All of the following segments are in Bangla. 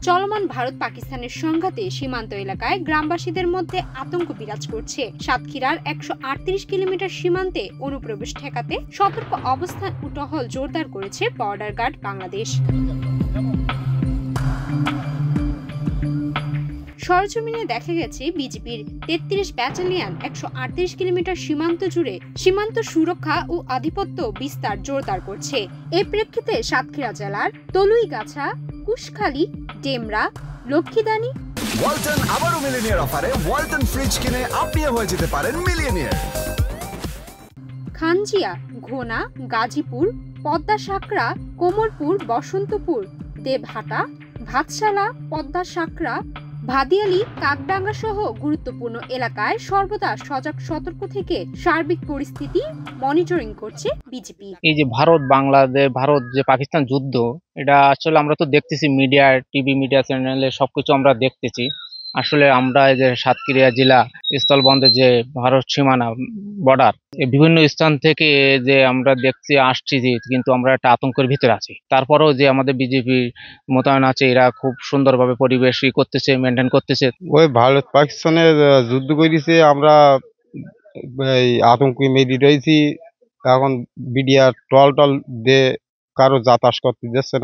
চলমান ভারত পাকিস্তানের সংঘাতে সীমান্ত এলাকায় গ্রামবাসীদের মধ্যে আতঙ্ক বিরাজ করছে। সাতক্ষীরার ১৩৮ কিলোমিটার সীমান্তে অনুপ্রবেশ ঠেকাতে সতর্ক অবস্থান ও টহল জোরদার করেছে বর্ডার গার্ড বাংলাদেশ। সরজমিনে দেখা গেছে বিজিবির ৩৩ ব্যাটালিয়ন ১৩৮ কিলোমিটার সীমান্ত জুড়ে সীমান্ত সুরক্ষা ও আধিপত্য বিস্তার জোরদার করছে। এ প্রেক্ষিতে সাতক্ষীরা জেলার তলুইগাছা, কুশখালী, ডেমরা, লক্ষ্মীদানি ওয়ালটন আবারও মিলিয়নিয়ার অফারে ওয়ালটন ফ্রিজ কিনে আপনিও হয়ে যেতে পারেন মিলিয়নিয়ার। খানজিয়া, ঘোনা, গাজীপুর, পদ্মা সাঁকড়া, কোমরপুর, বসন্তপুর, দেবহাটা, ভাতশালা, পদ্মা সাঁকড়া, ভাদিয়ালি, কাকডাঙ্গা সহ গুরুত্বপূর্ণ এলাকায় সর্বদা সজাগ সতর্ক থেকে সার্বিক পরিস্থিতি মনিটরিং করছে বিজিবি। এই যে ভারত যে পাকিস্তান যুদ্ধ, এটা আসলে আমরা তো দেখতেছি মিডিয়া, টিভি মিডিয়া চ্যানেলে সবকিছু আমরা দেখতেছি। আসলে আমরা এই যে সাতক্ষীরা জেলা স্থলবন্দর যে ভারত সীমানা বর্ডার, বিভিন্ন স্থান থেকে যে আমরা দেখছি আসছি, কিন্তু আমরা একটা আতঙ্কের ভিতরে আছি। তারপরেও যে আমাদের বিজেপি মোতায়েন আছে, এরা খুব সুন্দরভাবে পরিবেশ করতেছে, মেনটেন করতেছে। ওই ভারত পাকিস্তানের যুদ্ধ করেছে, আমরা এই আতঙ্কে মেরি রয়েছি। এখন বিডিয়া টল দিয়ে কারো যাতায়াত করতে দিচ্ছে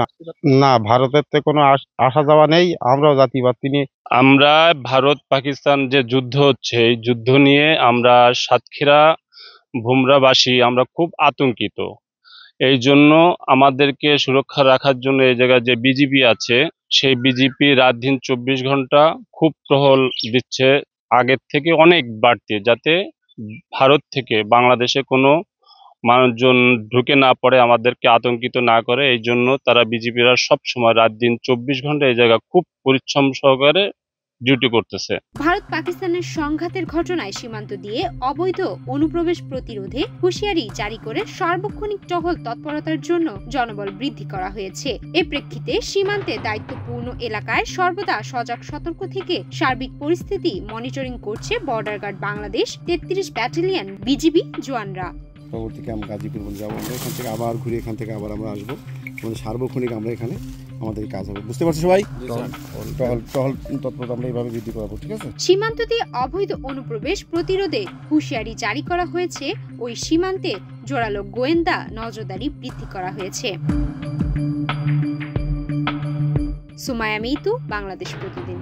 না, ভারতের তো কোনো আসা যাওয়া নেই, আমরাও যাতে পারছি না। আমরা ভারত পাকিস্তান যে যুদ্ধ হচ্ছে, এই যুদ্ধ নিয়ে আমরা সাতক্ষীরা ভুমরাবাসী আমরা খুব আতঙ্কিত। এই জন্য আমাদেরকে সুরক্ষা রাখার জন্য এই জায়গায় যে বিজিবি আছে, সেই বিজিপি রাত দিন ২৪ ঘন্টা খুব টহল দিচ্ছে, আগের থেকে অনেক বাড়তি, যাতে ভারত থেকে বাংলাদেশে কোনো মানুষজন ঢুকে না পড়ে, আমাদেরকে আতঙ্কিত না করে। এই জন্য তারা বিজিপিরা সব সময় রাত দিন ২৪ ঘন্টা এই জায়গা খুব পরিশ্রম সহকারে ডিউটি করতেছে। ভারত পাকিস্তানের সংঘাতের ঘটনায় সীমান্ত দিয়ে অবৈধ অনুপ্রবেশ প্রতিরোধে হুঁশিয়ারি জারি করে সার্বক্ষণিক টহল তৎপরতার জন্য জনবল বৃদ্ধি করা হয়েছে। এ প্রেক্ষিতে সীমান্তে দায়িত্বপূর্ণ এলাকায় সর্বদা সজাগ সতর্ক থেকে সার্বিক পরিস্থিতি মনিটরিং করছে border guard Bangladesh ৩৩ battalion BGB জওয়ানরা। পরবর্তী আমরা গাজীপুর যাবো, আমরা এখান থেকে আবার ঘুরে এখান থেকে আবার আমরা আসবো, আমাদের সার্বক্ষণিক আমরা এখানে আমাদের কাজ হবে। বুঝতে পারছি সবাই? টহল তৎপরতা আমরা এইভাবে বৃদ্ধি করাবো, ঠিক আছে? সীমান্ত দিয়ে অবৈধ অনুপ্রবেশ প্রতিরোধে হুঁশিয়ারি জারি করা হয়েছে। ওই সীমান্তে জোরালো গোয়েন্দা নজরদারি বৃদ্ধি করা হয়েছে। সুমাইয়া মিতু, বাংলাদেশ প্রতিদিন।